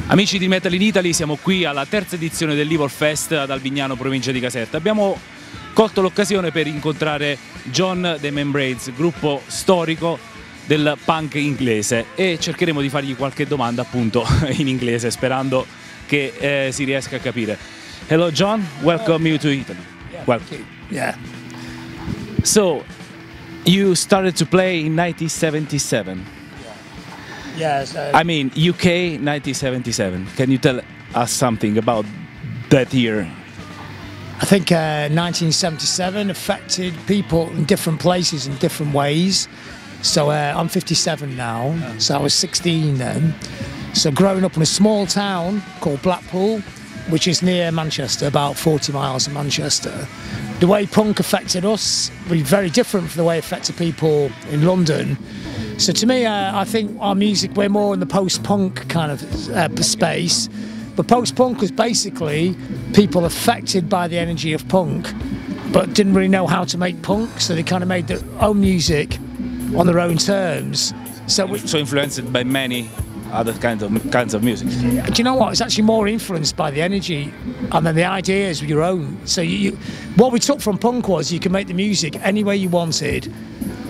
Amici di Metal in Italy, siamo qui alla terza edizione dell'Evil Fest ad Albignano, provincia di Caserta. Abbiamo colto l'occasione per incontrare John dei Membranes, gruppo storico del punk inglese, e cercheremo di fargli qualche domanda appunto in inglese, sperando che si riesca a capire. Hello John, welcome you to Italy. Welcome. Yeah. So, you started to play in 1977. Yes. I mean, UK 1977. Can you tell us something about that year? I think 1977 affected people in different places in different ways. So I'm 57 now, so I was 16 then. So growing up in a small town called Blackpool, which is near Manchester, about 40 miles of Manchester, the way punk affected us was very different from the way it affected people in London. So to me, I think our music, we're more in the post-punk kind of space. But post-punk was basically people affected by the energy of punk, but didn't really know how to make punk, so they kind of made their own music on their own terms. So influenced by many other kinds of music. Do you know what? It's actually more influenced by the energy and then the ideas of your own. So what we took from punk was you can make the music any way you wanted,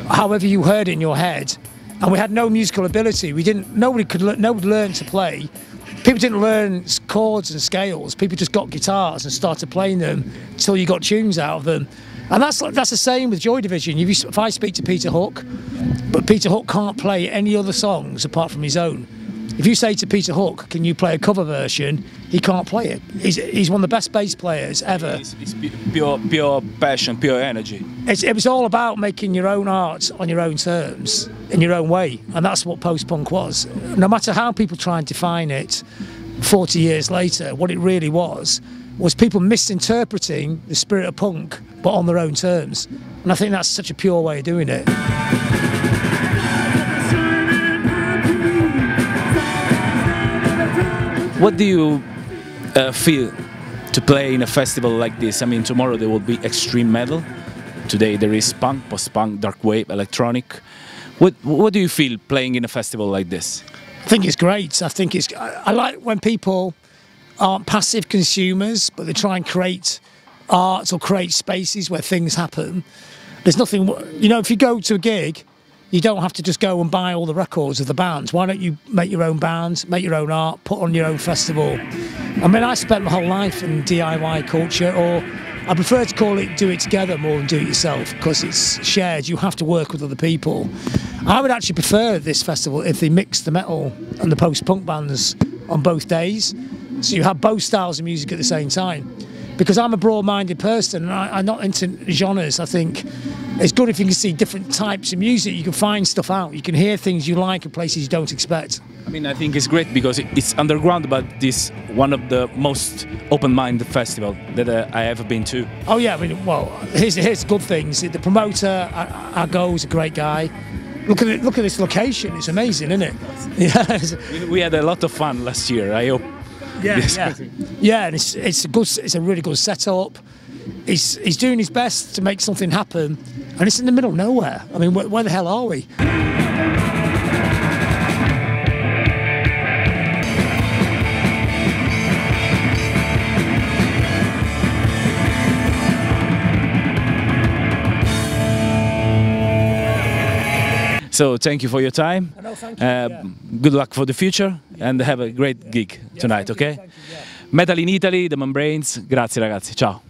however you heard it in your head. And we had no musical ability. Nobody learn to play. People didn't learn chords and scales. People just got guitars and started playing them until you got tunes out of them. And that's the same with Joy Division. If I speak to Peter Hook, but Peter Hook can't play any other songs apart from his own. If you say to Peter Hook, can you play a cover version, he can't play it. He's one of the best bass players ever. It's pure passion, pure energy. It was all about making your own art on your own terms, in your own way, and that's what post-punk was. No matter how people try and define it 40 years later, what it really was people misinterpreting the spirit of punk, but on their own terms. And I think that's such a pure way of doing it. What do you feel to play in a festival like this? I mean, tomorrow there will be extreme metal. Today there is punk, post-punk, dark wave, electronic. What do you feel playing in a festival like this? I think it's great. I like when people aren't passive consumers, but they try and create art or create spaces where things happen. There's nothing, if you go to a gig, you don't have to just go and buy all the records of the bands. Why don't you make your own bands, make your own art, put on your own festival? I mean, I spent my whole life in DIY culture, or I prefer to call it do it together more than do it yourself, because it's shared. You have to work with other people. I would actually prefer this festival if they mixed the metal and the post-punk bands on both days, so you have both styles of music at the same time. Because I'm a broad-minded person and I'm not into genres. I think it's good if you can see different types of music. You can find stuff out. You can hear things you like in places you don't expect. I mean, I think it's great because it's underground, but it's one of the most open-minded festival that I ever been to. Oh yeah, I mean, well, here's good things. The promoter, Argo, is a great guy. Look at this location. It's amazing, isn't it? Yeah. We had a lot of fun last year. I hope. Yeah, and it's a really good setup. He's doing his best to make something happen, and it's in the middle of nowhere. I mean, where the hell are we? So thank you for your time. No, thank you. Good luck for the future and have a great gig tonight, okay? Thank you, Metal in Italy, The Membranes. Grazie ragazzi, ciao.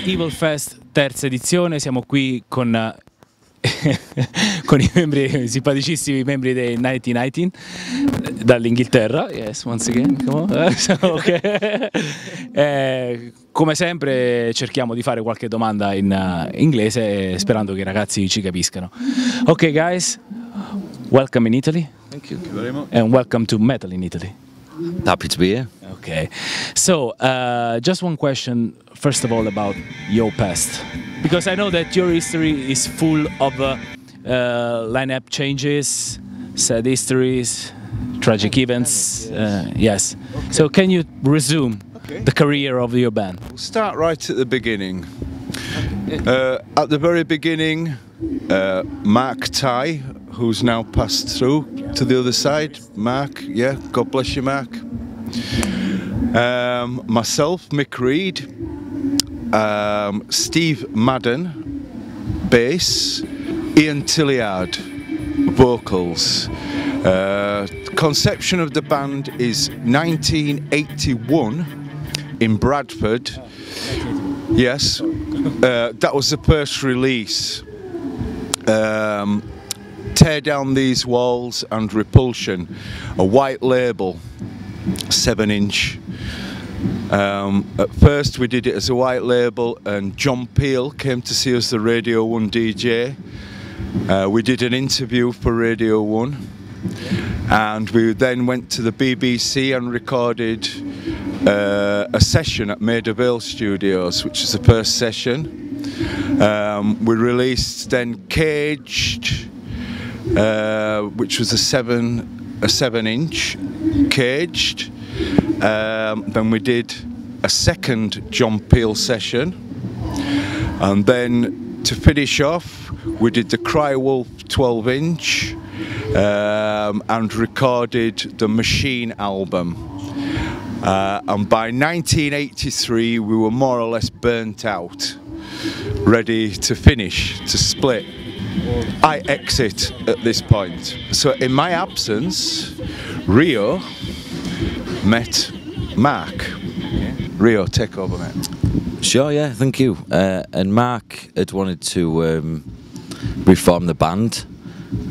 Evil Fest, terza edizione, siamo qui con con i membri, simpaticissimi membri dei 1919 dall'Inghilterra. Yes, once again, come on. Okay. Come sempre cerchiamo di fare qualche domanda in inglese sperando che i ragazzi ci capiscano. Ok guys, welcome in Italy. Thank you very much. And welcome to Metal in Italy. Happy to be here. Okay, so just one question, first of all, about your past, because I know that your history is full of lineup changes, sad histories, tragic events. Yes. Okay. So can you resume the career of your band? We'll start right at the beginning. At the very beginning, Mark Ty, who's now passed through to the other side. Mark, yeah, God bless you, Mark. Myself, Mick Reed, Steve Madden, bass, Ian Tilliard, vocals. Conception of the band is 1981 in Bradford. Yes, that was the first release. Tear Down These Walls and Repulsion, a white label, 7-inch. At first we did it as a white label, and John Peel came to see us, the Radio 1 DJ. We did an interview for Radio 1, and we then went to the BBC and recorded a session at Maida Vale Studios, which is the first session. We released then Caged, which was a 7-inch Caged. Then we did a second John Peel session, and then to finish off we did the Cry Wolf 12-inch and recorded the Machine album. And by 1983 we were more or less burnt out, ready to finish, to split. I exit at this point. So in my absence, Rio met Mark. Rio, take over, mate. Sure, yeah, thank you. And Mark had wanted to reform the band.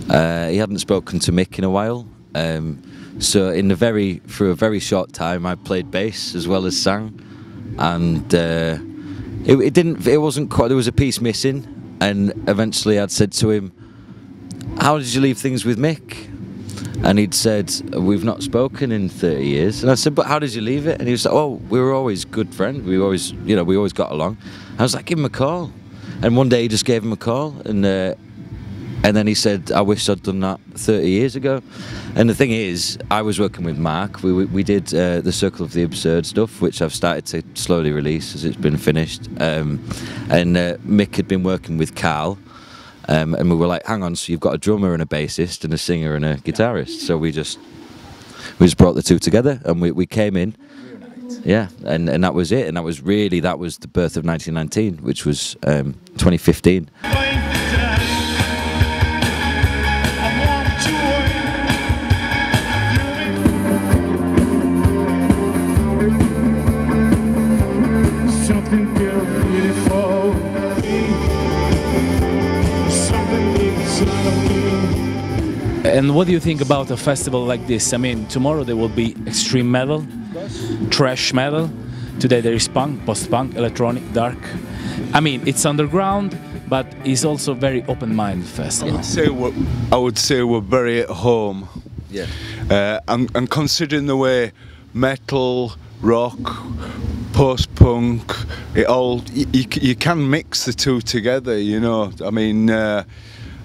He hadn't spoken to Mick in a while. So for a very short time I played bass as well as sang, and it wasn't quite, there was a piece missing, and eventually I'd said to him, how did you leave things with Mick? And he'd said, we've not spoken in 30 years. And I said, but how did you leave it? And he was like, oh, we were always good friends, we always got along. I was like, give him a call. And one day he just gave him a call, and then he said, I wish I'd done that 30 years ago. And the thing is, I was working with Mark. We did the Circle of the Absurd stuff, which I've started to slowly release as it's been finished. And Mick had been working with Carl. And we were like, hang on, so you've got a drummer and a bassist and a singer and a guitarist. So we just brought the two together, and we came in. Yeah, and that was it. And that was the birth of 1919, which was 2015. And what do you think about a festival like this? I mean, tomorrow there will be extreme metal, thrash metal. Today there is punk, post-punk, electronic, dark. I mean, it's underground, but it's also a very open-minded festival. I would say we're very at home. Yeah. And considering the way metal, rock, post-punk, you can mix the two together, you know. I mean,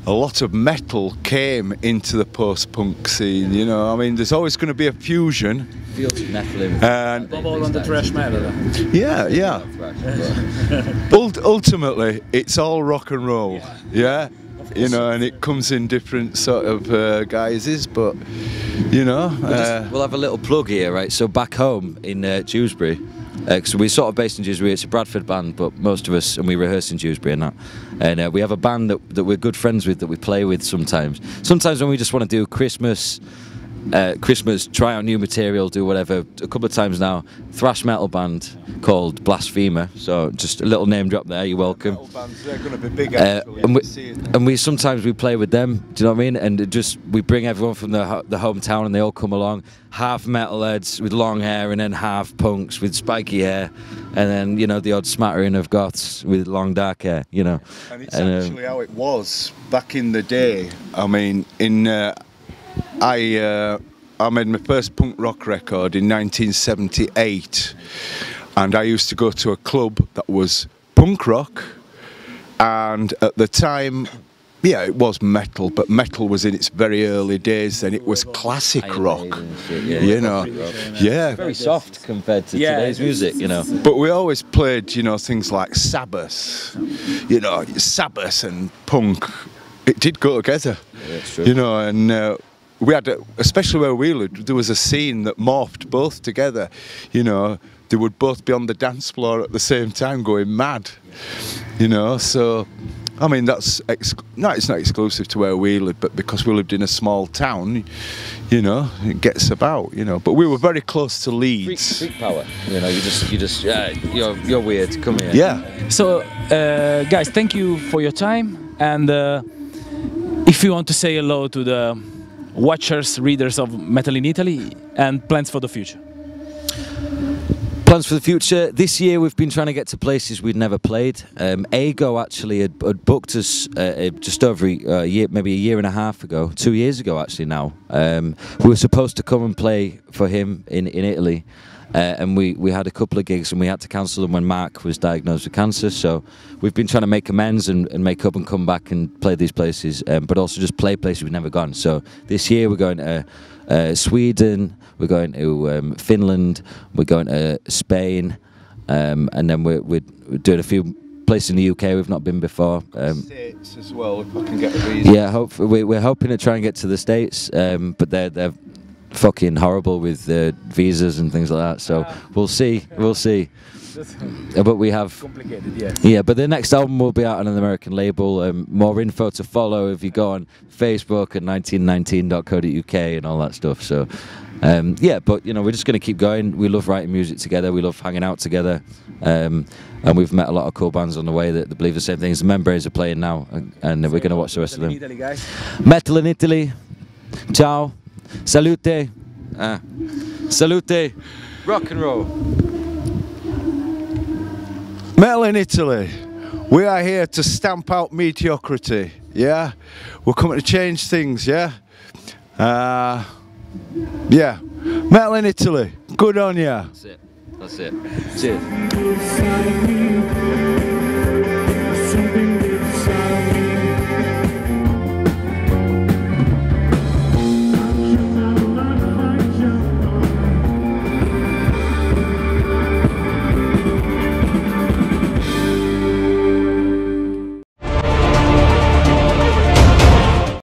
a lot of metal came into the post-punk scene, you know. I mean, there's always going to be a fusion. Feels metal in. Bubble on the thrash metal. Yeah. Ultimately, it's all rock and roll, yeah. You know, and it comes in different sort of guises, but you know. We'll have a little plug here, right? So back home in Dewsbury. So we're sort of based in Dewsbury. It's a Bradford band, but most of us, and we rehearse in Dewsbury and that. And we have a band that we're good friends with, that we play with sometimes. Sometimes when we just want to do Christmas, try out new material, do whatever. A couple of times now, thrash metal band called Blasphemer. So just a little name drop there. You're welcome. Metal bands, they're going to be big. And we sometimes we play with them. Do you know what I mean? And we bring everyone from the hometown, and they all come along. Half metalheads with long hair, and then half punks with spiky hair, and then the odd smattering of goths with long dark hair. And it's actually how it was back in the day. I mean, I made my first punk rock record in 1978, and I used to go to a club that was punk rock, and at the time Yeah, it was metal, but metal was in its very early days. Then it was classic rock, you know. Yeah, very soft compared to today's music, you know. But we always played, you know, things like Sabbath, you know, Sabbath and punk. It did go together, you know, and we had, especially where we lived, there was a scene that morphed both together, you know. They would both be on the dance floor at the same time, going mad, you know. So, I mean, that's it's not exclusive to where we lived, but because we lived in a small town, you know, it gets about, you know. But we were very close to Leeds. Freak power, you know. You're weird. Come here. Yeah. So, guys, thank you for your time, and if you want to say hello to the watchers, readers of Metal in Italy, and plans for the future. Plans for the future. This year we've been trying to get to places we'd never played. Ego actually had booked us just over a year, maybe a year and a half ago, 2 years ago actually now. We were supposed to come and play for him in Italy, and we had a couple of gigs and we had to cancel them when Mark was diagnosed with cancer. So we've been trying to make amends and make up and come back and play these places, but also just play places we've never gone. So this year we're going to Sweden, we're going to Finland, we're going to Spain, and then we're doing a few places in the UK we've not been before. States as well, if I can get a visa. Yeah, we're hoping to try and get to the States, but they're fucking horrible with visas and things like that. So we'll see. But we have Complicated, yes. Yeah, but the next album will be out on an American label. More info to follow if you go on Facebook at 1919.co.uk and all that stuff. So yeah, but you know, we're just going to keep going. We love writing music together. We love hanging out together. And we've met a lot of cool bands on the way that believe the same things. The Membranes are playing now, and we're going to watch the rest of them. Italy, guys. Metal in Italy. Ciao. Salute. Salute. Rock and roll. Metal in Italy. We are here to stamp out mediocrity. Yeah, we're coming to change things. Yeah, yeah. Metal in Italy. Good on ya. That's it. Cheers.